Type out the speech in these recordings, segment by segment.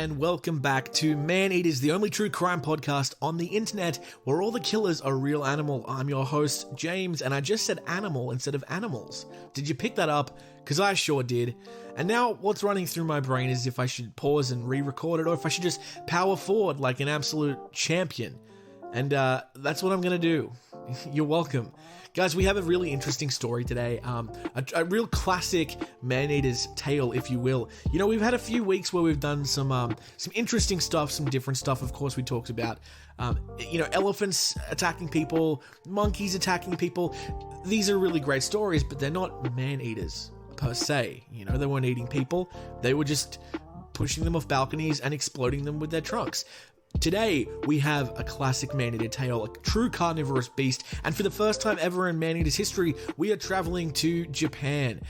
and welcome back to Man Eaters, the only true crime podcast on the internet where all the killers are real animal. I'm your host, James, and I just said animal instead of animals. Did you pick that up? Because I sure did. And now what's running through my brain is if I should pause and re-record it or if I should just power forward like an absolute champion. And that's what I'm going to do. You're welcome. Guys, we have a really interesting story today. A real classic man-eater's tale, if you will. You know, we've had a few weeks where we've done some interesting stuff, some different stuff. Of course, we talked about, elephants attacking people, monkeys attacking people. These are really great stories, but they're not man-eaters per se. You know, they weren't eating people. They were just pushing them off balconies and exploding them with their trunks. Today, we have a classic man-eater tale, a true carnivorous beast, and for the first time ever in man-eater's history, we are traveling to Japan.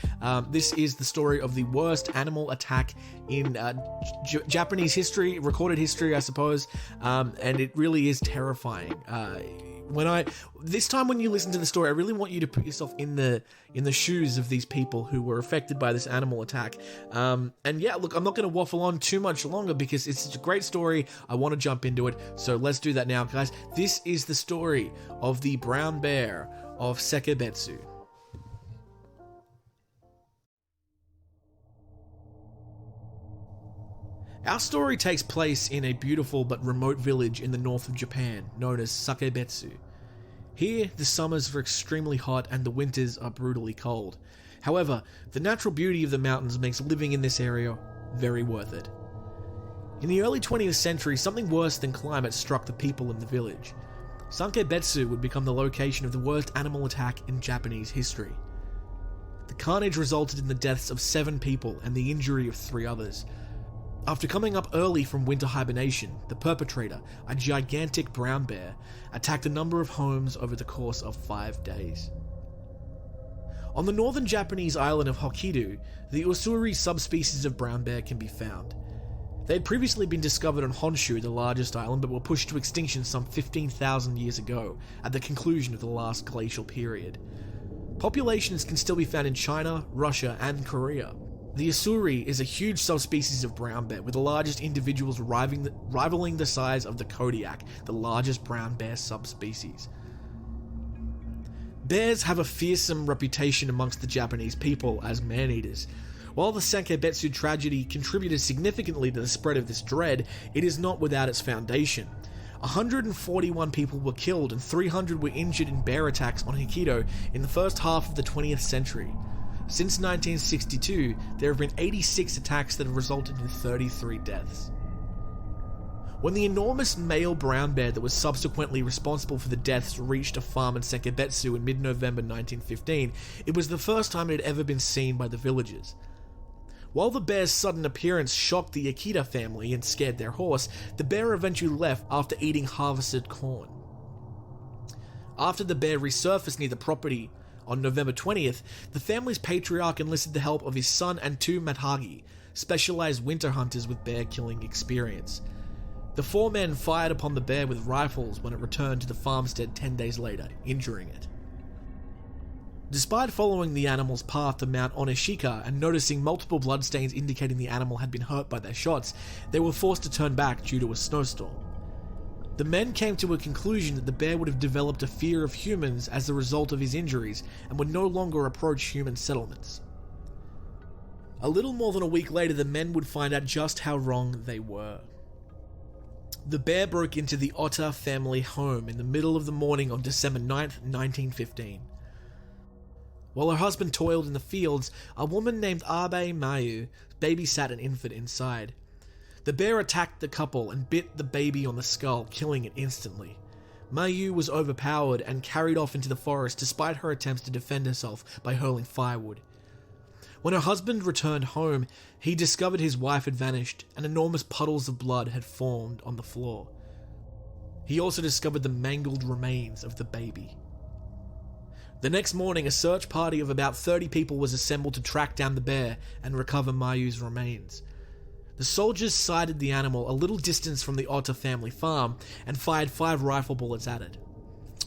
This is the story of the worst animal attack in Japanese history, recorded history, I suppose, and it really is terrifying. This time when you listen to the story, I really want you to put yourself in the shoes of these people who were affected by this animal attack. And yeah, look, I'm not going to waffle on too much longer because it's such a great story. I want to jump into it. So let's do that now, guys. This is the story of the brown bear of Sankebetsu. Our story takes place in a beautiful but remote village in the north of Japan, known as Sankebetsu. Here, the summers are extremely hot and the winters are brutally cold. However, the natural beauty of the mountains makes living in this area very worth it. In the early 20th century, something worse than climate struck the people in the village. Sankebetsu would become the location of the worst animal attack in Japanese history. The carnage resulted in the deaths of 7 people and the injury of 3 others. After coming up early from winter hibernation, the perpetrator, a gigantic brown bear, attacked a number of homes over the course of 5 days. On the northern Japanese island of Hokkaido, the Ussuri subspecies of brown bear can be found. They had previously been discovered on Honshu, the largest island, but were pushed to extinction some 15,000 years ago, at the conclusion of the last glacial period. Populations can still be found in China, Russia, and Korea. The Ussuri is a huge subspecies of brown bear, with the largest individuals rivaling the size of the Kodiak, the largest brown bear subspecies. Bears have a fearsome reputation amongst the Japanese people as man-eaters. While the Sankebetsu tragedy contributed significantly to the spread of this dread, it is not without its foundation. 141 people were killed and 300 were injured in bear attacks on Hokkaido in the first half of the 20th century. Since 1962, there have been 86 attacks that have resulted in 33 deaths. When the enormous male brown bear that was subsequently responsible for the deaths reached a farm in Sankebetsu in mid-November 1915, it was the first time it had ever been seen by the villagers. While the bear's sudden appearance shocked the Akita family and scared their horse, the bear eventually left after eating harvested corn. After the bear resurfaced near the property, on November 20th, the family's patriarch enlisted the help of his son and 2 Mathagi, specialized winter hunters with bear-killing experience. The 4 men fired upon the bear with rifles when it returned to the farmstead 10 days later, injuring it. Despite following the animal's path to Mount Onishika and noticing multiple bloodstains indicating the animal had been hurt by their shots, they were forced to turn back due to a snowstorm. The men came to a conclusion that the bear would have developed a fear of humans as a result of his injuries and would no longer approach human settlements. A little more than a week later, the men would find out just how wrong they were. The bear broke into the Otta family home in the middle of the morning on December 9th, 1915. While her husband toiled in the fields, a woman named Abe Mayu babysat an infant inside. The bear attacked the couple and bit the baby on the skull, killing it instantly. Mayu was overpowered and carried off into the forest despite her attempts to defend herself by hurling firewood. When her husband returned home, he discovered his wife had vanished and enormous puddles of blood had formed on the floor. He also discovered the mangled remains of the baby. The next morning, a search party of about 30 people was assembled to track down the bear and recover Mayu's remains. The soldiers sighted the animal a little distance from the Otta family farm and fired 5 rifle bullets at it.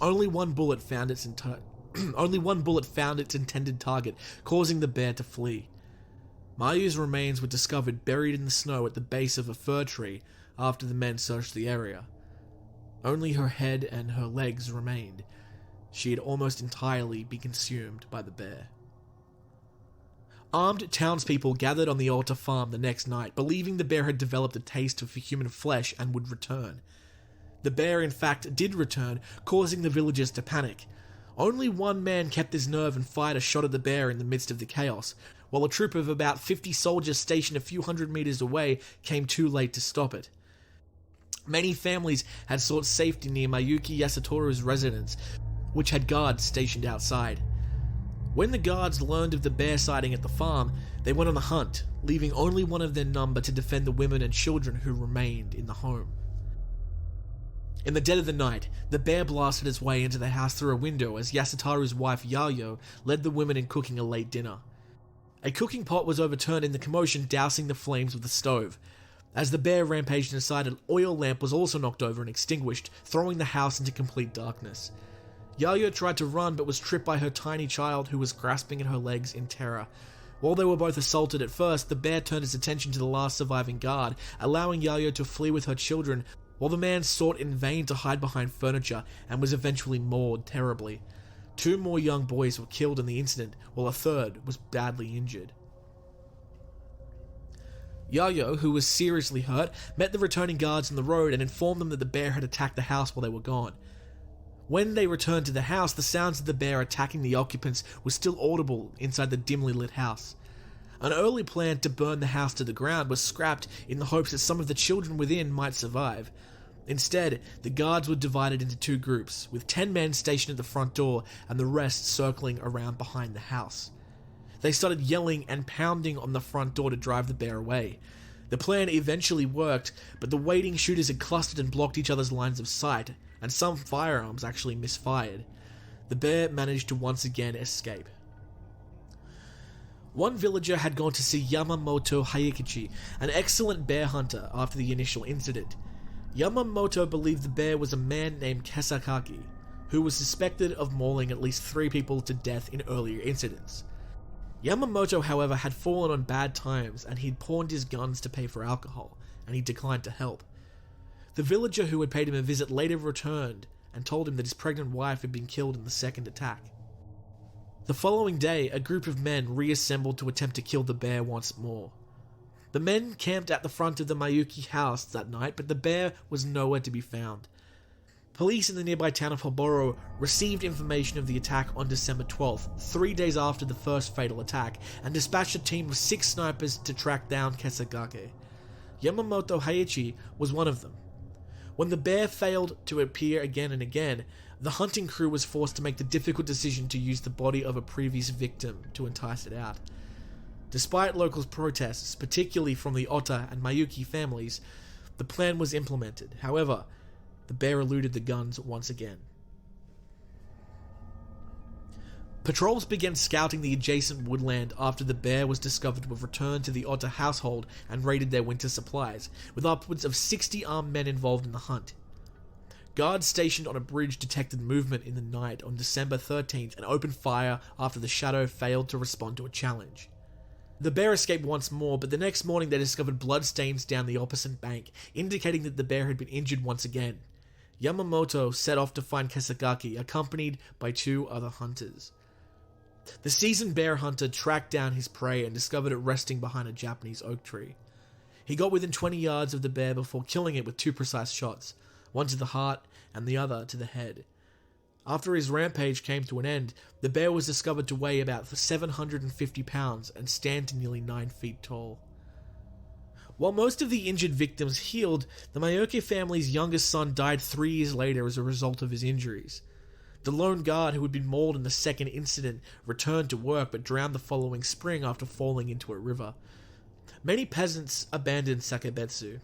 Only one bullet found its intended target, causing the bear to flee. Mayu's remains were discovered buried in the snow at the base of a fir tree after the men searched the area. Only her head and her legs remained. She had almost entirely been consumed by the bear. Armed townspeople gathered on the Ota farm the next night, believing the bear had developed a taste for human flesh and would return. The bear, in fact, did return, causing the villagers to panic. Only one man kept his nerve and fired a shot at the bear in the midst of the chaos, while a troop of about 50 soldiers stationed a few hundred meters away came too late to stop it. Many families had sought safety near Mayuki Yasatoru's residence, which had guards stationed outside. When the guards learned of the bear sighting at the farm, they went on the hunt, leaving only one of their number to defend the women and children who remained in the home. In the dead of the night, the bear blasted its way into the house through a window as Yasutaru's wife Yayo led the women in cooking a late dinner. A cooking pot was overturned in the commotion, dousing the flames of the stove. As the bear rampaged inside, an oil lamp was also knocked over and extinguished, throwing the house into complete darkness. Yayo tried to run but was tripped by her tiny child who was grasping at her legs in terror. While they were both assaulted at first, the bear turned his attention to the last surviving guard, allowing Yayo to flee with her children, while the man sought in vain to hide behind furniture and was eventually mauled terribly. 2 more young boys were killed in the incident, while a third was badly injured. Yayo, who was seriously hurt, met the returning guards on the road and informed them that the bear had attacked the house while they were gone. When they returned to the house, the sounds of the bear attacking the occupants were still audible inside the dimly lit house. An early plan to burn the house to the ground was scrapped in the hopes that some of the children within might survive. Instead, the guards were divided into 2 groups, with 10 men stationed at the front door and the rest circling around behind the house. They started yelling and pounding on the front door to drive the bear away. The plan eventually worked, but the waiting shooters had clustered and blocked each other's lines of sight, and some firearms actually misfired. The bear managed to once again escape. One villager had gone to see Yamamoto Hayakichi, an excellent bear hunter, after the initial incident. Yamamoto believed the bear was a man named Kesakaki, who was suspected of mauling at least 3 people to death in earlier incidents. Yamamoto, however, had fallen on bad times and he'd pawned his guns to pay for alcohol, and he declined to help. The villager who had paid him a visit later returned and told him that his pregnant wife had been killed in the second attack. The following day, a group of men reassembled to attempt to kill the bear once more. The men camped at the front of the Mayuki house that night, but the bear was nowhere to be found. Police in the nearby town of Hoboro received information of the attack on December 12th, 3 days after the first fatal attack, and dispatched a team of 6 snipers to track down Kesagake. Yamamoto Hayachi was one of them. When the bear failed to appear again and again, the hunting crew was forced to make the difficult decision to use the body of a previous victim to entice it out. Despite locals' protests, particularly from the Ota and Mayuki families, the plan was implemented. However, the bear eluded the guns once again. Patrols began scouting the adjacent woodland after the bear was discovered to have returned to the Ota household and raided their winter supplies, with upwards of 60 armed men involved in the hunt. Guards stationed on a bridge detected movement in the night on December 13th and opened fire after the shadow failed to respond to a challenge. The bear escaped once more, but the next morning they discovered bloodstains down the opposite bank, indicating that the bear had been injured once again. Yamamoto set off to find Kesagaki, accompanied by 2 other hunters. The seasoned bear hunter tracked down his prey and discovered it resting behind a Japanese oak tree. He got within 20 yards of the bear before killing it with 2 precise shots, one to the heart and the other to the head. After his rampage came to an end, the bear was discovered to weigh about 750 pounds and stand to nearly 9 feet tall. While most of the injured victims healed, the Mayuki family's youngest son died 3 years later as a result of his injuries. The lone guard who had been mauled in the second incident returned to work but drowned the following spring after falling into a river. Many peasants abandoned Sankebetsu.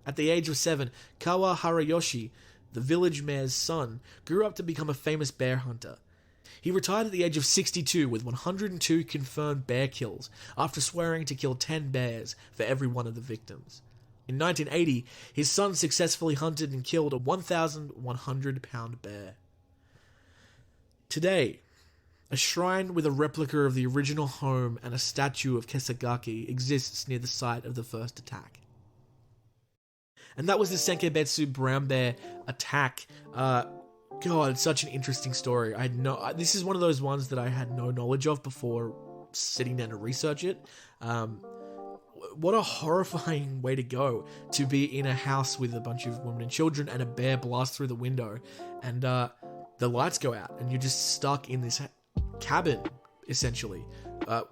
At the age of 7, Kawa Harayoshi, the village mayor's son, grew up to become a famous bear hunter. He retired at the age of 62 with 102 confirmed bear kills, after swearing to kill 10 bears for every one of the victims. In 1980, his son successfully hunted and killed a 1,100-pound bear. Today, A shrine with a replica of the original home and a statue of Kesagaki exists near the site of the first attack. And that was the Sankebetsu brown bear attack. God, it's such an interesting story. This is one of those ones that I had no knowledge of before sitting down to research it. What a horrifying way to go, to be in a house with a bunch of women and children and a bear blasts through the window and the lights go out and you're just stuck in this cabin, essentially,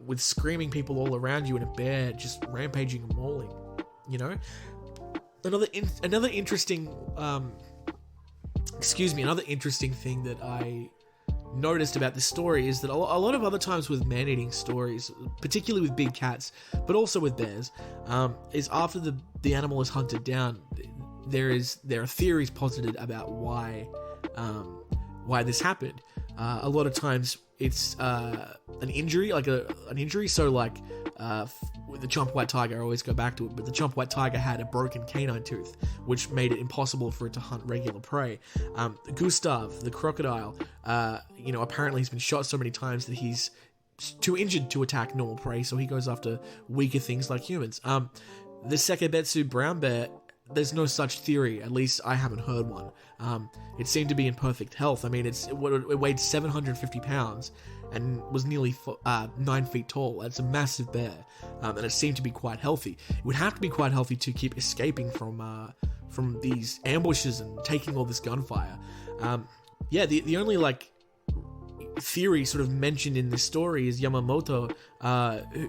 with screaming people all around you and a bear just rampaging and mauling, you know? Another interesting thing that I noticed about this story is that a lot of other times with man-eating stories, particularly with big cats, but also with bears, is after the animal is hunted down, there are theories posited about why this happened. A lot of times it's an injury, so like with the chomp white tiger, I always go back to it, but the chomp white tiger had a broken canine tooth, which made it impossible for it to hunt regular prey. Gustav, the crocodile, apparently he's been shot so many times that he's too injured to attack normal prey, so he goes after weaker things like humans. The Sankebetsu brown bear, there's no such theory, at least I haven't heard one. It seemed to be in perfect health. I mean, it weighed 750 pounds and was nearly 9 feet tall. That's a massive bear, and it seemed to be quite healthy. It would have to be quite healthy to keep escaping from these ambushes and taking all this gunfire. The only theory sort of mentioned in this story is Yamamoto,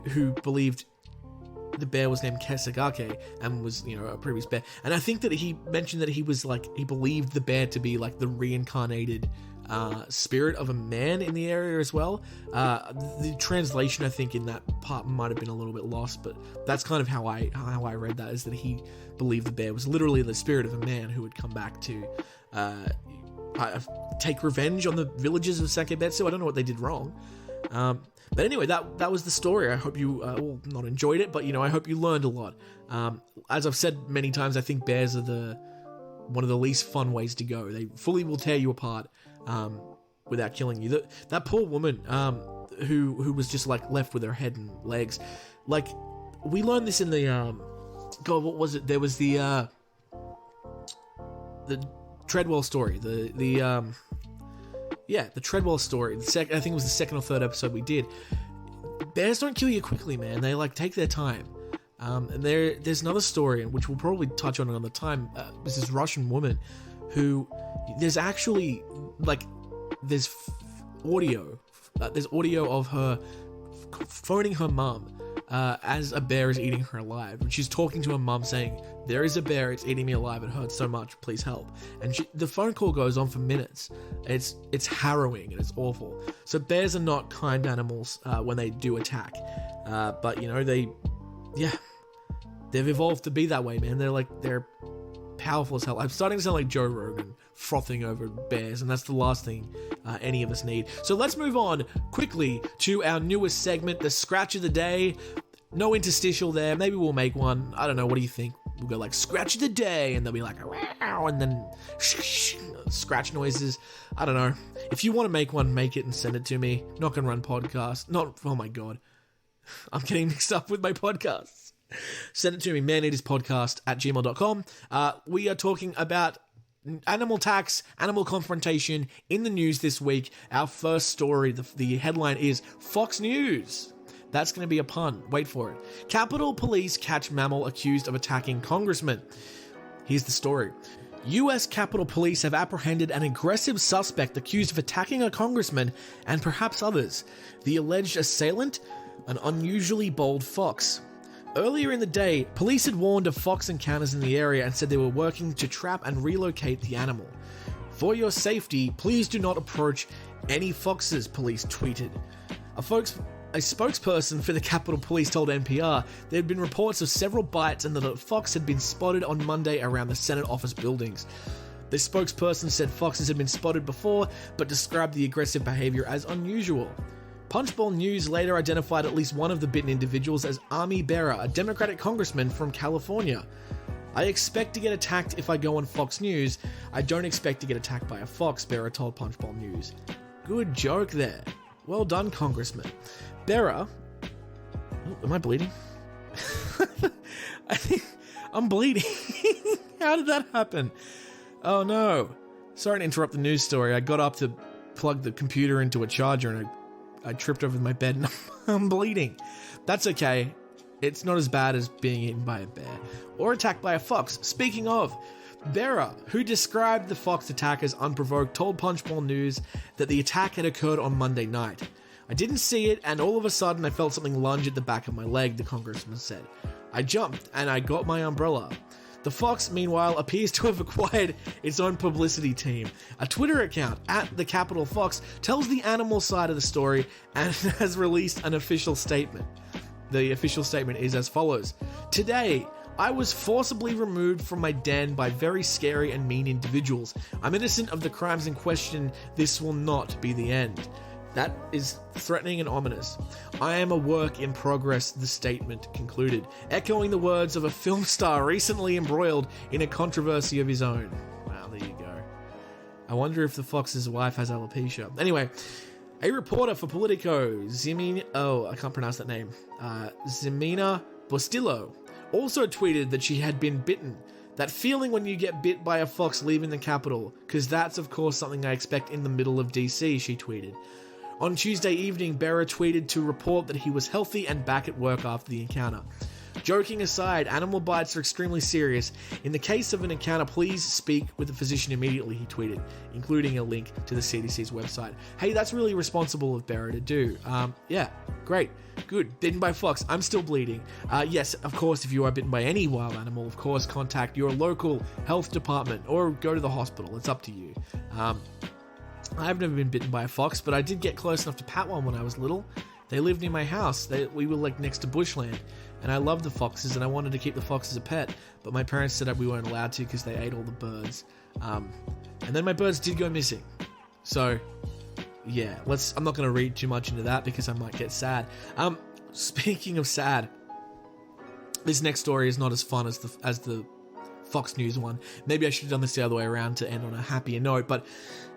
who believed the bear was named Kesagake and was, a previous bear. And I think that he mentioned that he believed the bear to be like the reincarnated spirit of a man in the area as well. The translation, I think, in that part might have been a little bit lost, but that's kind of how I read that, is that he believed the bear was literally the spirit of a man who would come back to take revenge on the villagers of Sankebetsu. I don't know what they did wrong. But anyway, that was the story. I hope you not enjoyed it, but I hope you learned a lot. As I've said many times, I think bears are one of the least fun ways to go. They fully will tear you apart without killing you. That poor woman who was just left with her head and legs. We learned this in the God, what was it? There was the Treadwell story. The Treadwell story. I think it was the second or third episode we did. Bears don't kill you quickly, man. They take their time. And there's another story, which we'll probably touch on another time. There's this Russian woman who, there's actually there's audio. There's audio of her phoning her mum as a bear is eating her alive, and she's talking to her mum saying, "There is a bear, it's eating me alive, it hurts so much, please help." And the phone call goes on for minutes. It's harrowing and it's awful. So bears are not kind animals when they do attack, but they've evolved to be that way, man. They're powerful as hell. I'm starting to sound like Joe Rogan frothing over bears, and that's the last thing any of us need. So let's move on quickly to our newest segment, the Scratch of the Day. No interstitial there. Maybe we'll make one. I don't know. What do you think? We'll go Scratch of the Day, and they'll be wow, and then scratch noises. I don't know. If you want to make one, make it and send it to me. Knock and Run Podcast. Oh my God. I'm getting mixed up with my podcasts. Send it to me, maneaterspodcast@gmail.com. We are talking about animal tax, animal confrontation in the news this week. Our first story, the headline is Fox News. That's going to be a pun. Wait for it. Capitol Police catch mammal accused of attacking congressman. Here's the story. U.S. Capitol Police have apprehended an aggressive suspect accused of attacking a congressman and perhaps others. The alleged assailant? An unusually bold fox. Earlier in the day, police had warned of fox encounters in the area and said they were working to trap and relocate the animal. For your safety, please do not approach any foxes, police tweeted. A spokesperson for the Capitol Police told NPR there had been reports of several bites and that a fox had been spotted on Monday around the Senate office buildings. The spokesperson said foxes had been spotted before, but described the aggressive behavior as unusual. Punchbowl News later identified at least one of the bitten individuals as Army Bearer, a Democratic congressman from California. I expect to get attacked if I go on Fox News. I don't expect to get attacked by a fox, Bearer told Punchbowl News. Good joke there. Well done, Congressman. Bera... Oh, am I bleeding? I think I'm bleeding. How did that happen? Oh no. Sorry to interrupt the news story. I got up to plug the computer into a charger and I tripped over my bed and I'm bleeding. That's okay. It's not as bad as being eaten by a bear or attacked by a fox. Speaking of, Bera, who described the fox attack as unprovoked, told Punchbowl News that the attack had occurred on Monday night. I didn't see it, and all of a sudden I felt something lunge at the back of my leg, the congressman said. I jumped, and I got my umbrella. The fox, meanwhile, appears to have acquired its own publicity team. A Twitter account, @TheCapitalFox, tells the animal side of the story and has released an official statement. The official statement is as follows. Today, I was forcibly removed from my den by very scary and mean individuals. I'm innocent of the crimes in question. This will not be the end. That is threatening and ominous. I am a work in progress, the statement concluded, echoing the words of a film star recently embroiled in a controversy of his own. Wow, there you go. I wonder if the fox's wife has alopecia. Anyway, a reporter for Politico, I can't pronounce that name, Ximena Bustillo, also tweeted that she had been bitten. That feeling when you get bit by a fox leaving the capital, because that's of course something I expect in the middle of DC, she tweeted. On Tuesday evening, Bera tweeted to report that he was healthy and back at work after the encounter. Joking aside, animal bites are extremely serious. In the case of an encounter, please speak with a physician immediately, he tweeted, including a link to the CDC's website. Hey, that's really responsible of Bera to do. Yeah, great. Good. Bitten by fox. I'm still bleeding. Yes, of course, if you are bitten by any wild animal, of course, contact your local health department or go to the hospital. It's up to you. I've never been bitten by a fox, but I did get close enough to pat one when I was little. They lived near my house. We were like next to bushland, and I loved the foxes, and I wanted to keep the fox as a pet, but my parents said that we weren't allowed to because they ate all the birds. And then my birds did go missing. So, yeah, I'm not going to read too much into that because I might get sad. Speaking of sad, this next story is not as fun as the Fox News one. Maybe I should have done this the other way around to end on a happier note, but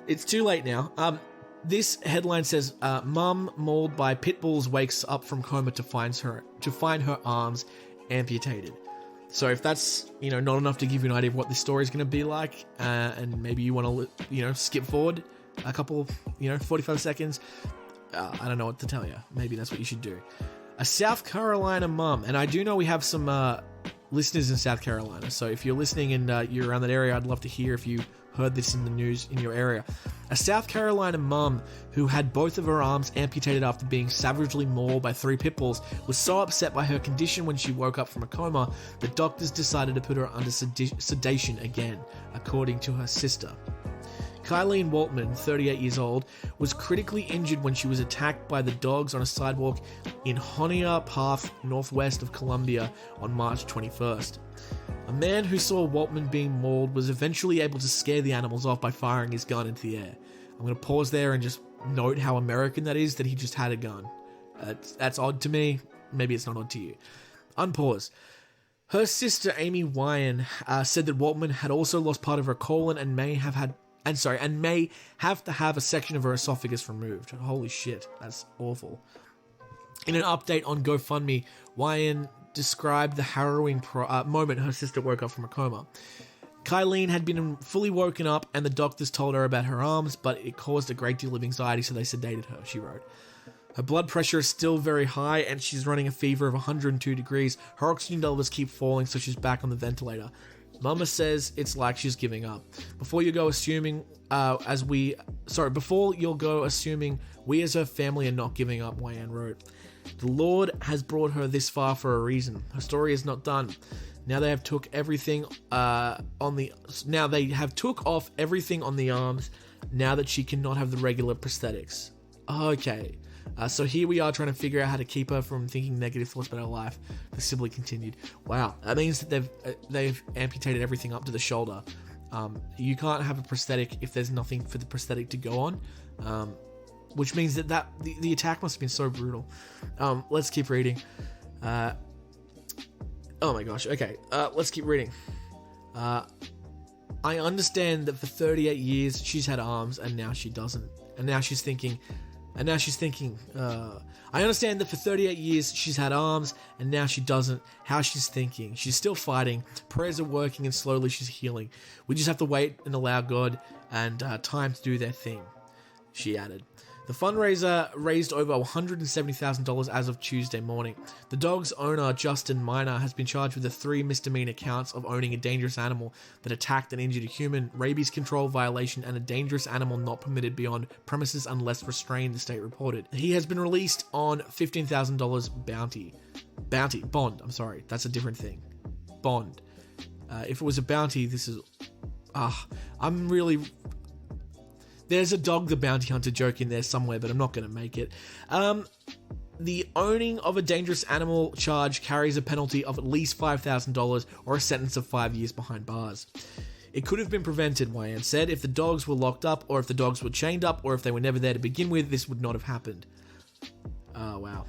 it's too late now. This headline says, Mum mauled by pit bulls wakes up from coma to find her arms amputated. So if that's, not enough to give you an idea of what this story is going to be like, and maybe you want to, skip forward a couple, 45 seconds, I don't know what to tell you. Maybe that's what you should do. A South Carolina mum, and I do know we have some listeners in South Carolina, so if you're listening and you're around that area, I'd love to hear if you heard this in the news in your area. A South Carolina mum who had both of her arms amputated after being savagely mauled by 3 pit bulls was so upset by her condition when she woke up from a coma that doctors decided to put her under sedation again, according to her sister. Kylene Waltman, 38 years old, was critically injured when she was attacked by the dogs on a sidewalk in Honia Path, northwest of Columbia, on March 21st. A man who saw Waltman being mauled was eventually able to scare the animals off by firing his gun into the air. I'm going to pause there and just note how American that is, that he just had a gun. That's odd to me. Maybe it's not odd to you. Unpause. Her sister, Amy Wyan, said that Waltman had also lost part of her colon and may have to have a section of her esophagus removed. Holy shit, that's awful. In an update on GoFundMe, Wyan described the harrowing moment her sister woke up from a coma. Kylene had been fully woken up and the doctors told her about her arms, but it caused a great deal of anxiety, so they sedated her, she wrote. Her blood pressure is still very high and she's running a fever of 102 degrees. Her oxygen levels keep falling, so she's back on the ventilator. Mama says it's like she's giving up. Before you'll go assuming we as her family are not giving up, Wyan wrote. The Lord has brought her this far for a reason. Her story is not done. Now they have took off everything on the arms now that she cannot have the regular prosthetics. Okay. So here we are trying to figure out how to keep her from thinking negative thoughts about her life. The sibling continued. Wow, that means that they've amputated everything up to the shoulder. You can't have a prosthetic if there's nothing for the prosthetic to go on, which means that the attack must have been so brutal. Let's keep reading. Oh my gosh. Okay, let's keep reading. I understand that for 38 years she's had arms and now she doesn't. And now she's thinking, And now she's thinking, I understand that for 38 years she's had arms, and now she doesn't. How she's thinking. She's still fighting. Prayers are working, and slowly she's healing. We just have to wait and allow God and time to do their thing, she added. The fundraiser raised over $170,000 as of Tuesday morning. The dog's owner, Justin Minor, has been charged with the 3 misdemeanor counts of owning a dangerous animal that attacked and injured a human, rabies control violation, and a dangerous animal not permitted beyond premises unless restrained, the state reported. He has been released on $15,000 bond, I'm sorry, that's a different thing. Bond. If it was a bounty, this is... There's a Dog the Bounty Hunter joke in there somewhere, but I'm not going to make it. The owning of a dangerous animal charge carries a penalty of at least $5,000 or a sentence of 5 years behind bars. It could have been prevented, Wyan said. If the dogs were locked up, or if the dogs were chained up, or if they were never there to begin with, this would not have happened. Oh, wow.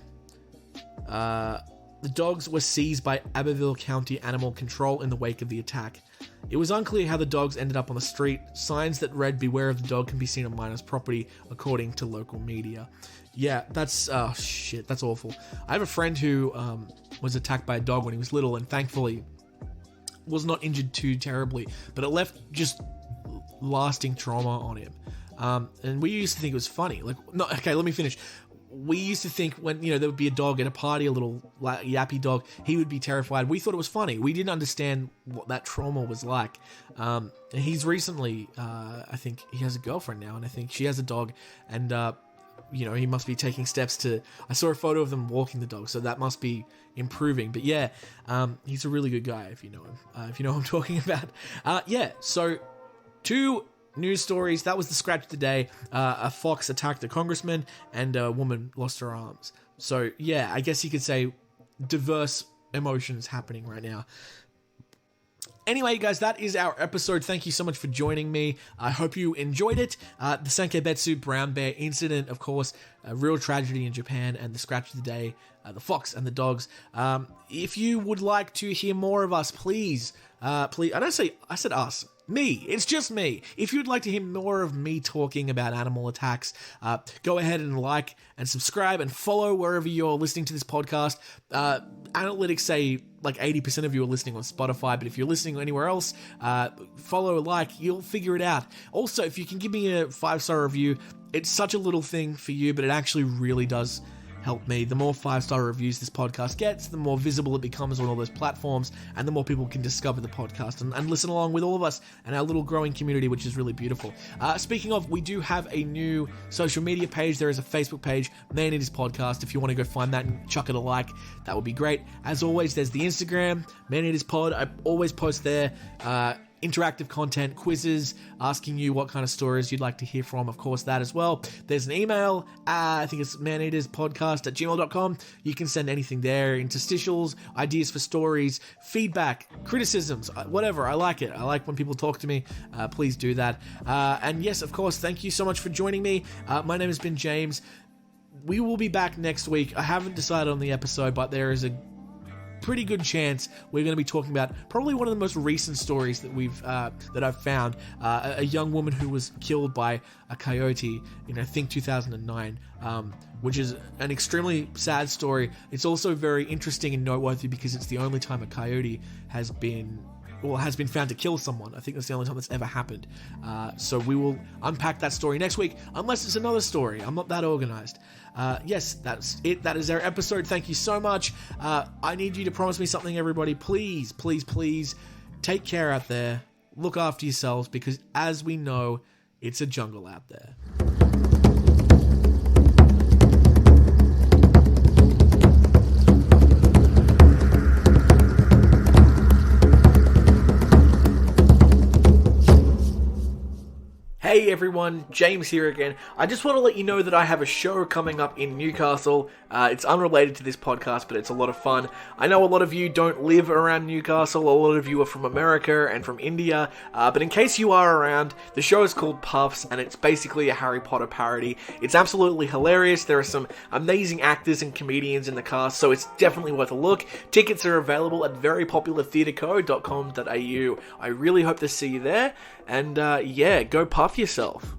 The dogs were seized by Abbeville County Animal Control in the wake of the attack. It was unclear how the dogs ended up on the street. Signs that read "Beware of the dog" can be seen on Minor's property, according to local media. Yeah, that's awful. I have a friend who was attacked by a dog when he was little, and thankfully was not injured too terribly, but it left just lasting trauma on him. And we used to think it was funny. Okay, let me finish. We used to think when, there would be a dog at a party, a little yappy dog, he would be terrified. We thought it was funny. We didn't understand what that trauma was like. And he's recently, I think he has a girlfriend now, and I think she has a dog, and, he must be taking steps to... I saw a photo of them walking the dog, so that must be improving. But yeah, he's a really good guy, if you know him. If you know what I'm talking about. So 2 news stories. That was the scratch of the day. A fox attacked a congressman, and a woman lost her arms. So yeah, I guess you could say diverse emotions happening right now. Anyway, guys, that is our episode. Thank you so much for joining me. I hope you enjoyed it. The Sankebetsu brown bear incident, of course, a real tragedy in Japan, and the scratch of the day, the fox and the dogs. If you would like to hear more of us, please, I said us. Me. It's just me. If you'd like to hear more of me talking about animal attacks, go ahead and like and subscribe and follow wherever you're listening to this podcast. Analytics say like 80% of you are listening on Spotify, but if you're listening anywhere else, follow, you'll figure it out. Also, if you can give me a 5-star review, it's such a little thing for you, but it actually really does help me. The more 5-star reviews this podcast gets, the more visible it becomes on all those platforms, and the more people can discover the podcast and listen along with all of us and our little growing community, which is really beautiful. Speaking of, we do have a new social media page. There is a Facebook page, Man Eaters Podcast. If you want to go find that and chuck it a like, that would be great. As always, there's the Instagram, Man Eaters Pod. I always post there interactive content, quizzes, asking you what kind of stories you'd like to hear from, of course, that as well. There's an email, I think it's maneaterspodcast@gmail.com. You can send anything there, interstitials, ideas for stories, feedback, criticisms, whatever. I like it. I like when people talk to me. Please do that. And yes, of course, thank you so much for joining me. My name has been James. We will be back next week. I haven't decided on the episode, but there is a pretty good chance we're going to be talking about probably one of the most recent stories that I've found. A young woman who was killed by a coyote in, I think, 2009, which is an extremely sad story. It's also very interesting and noteworthy because it's the only time a coyote has been found to kill someone. I think that's the only time that's ever happened. So we will unpack that story next week, unless it's another story. I'm not that organized. Yes, that's it. That is our episode. Thank you so much. I need you to promise me something, everybody. Please, please, please take care out there. Look after yourselves, because as we know, it's a jungle out there. Hey everyone, James here again. I just want to let you know that I have a show coming up in Newcastle. It's unrelated to this podcast, but it's a lot of fun. I know a lot of you don't live around Newcastle. A lot of you are from America and from India. But in case you are around, the show is called Puffs, and it's basically a Harry Potter parody. It's absolutely hilarious. There are some amazing actors and comedians in the cast, so it's definitely worth a look. Tickets are available at verypopulartheatreco.com.au. I really hope to see you there. And yeah, go puff yourself.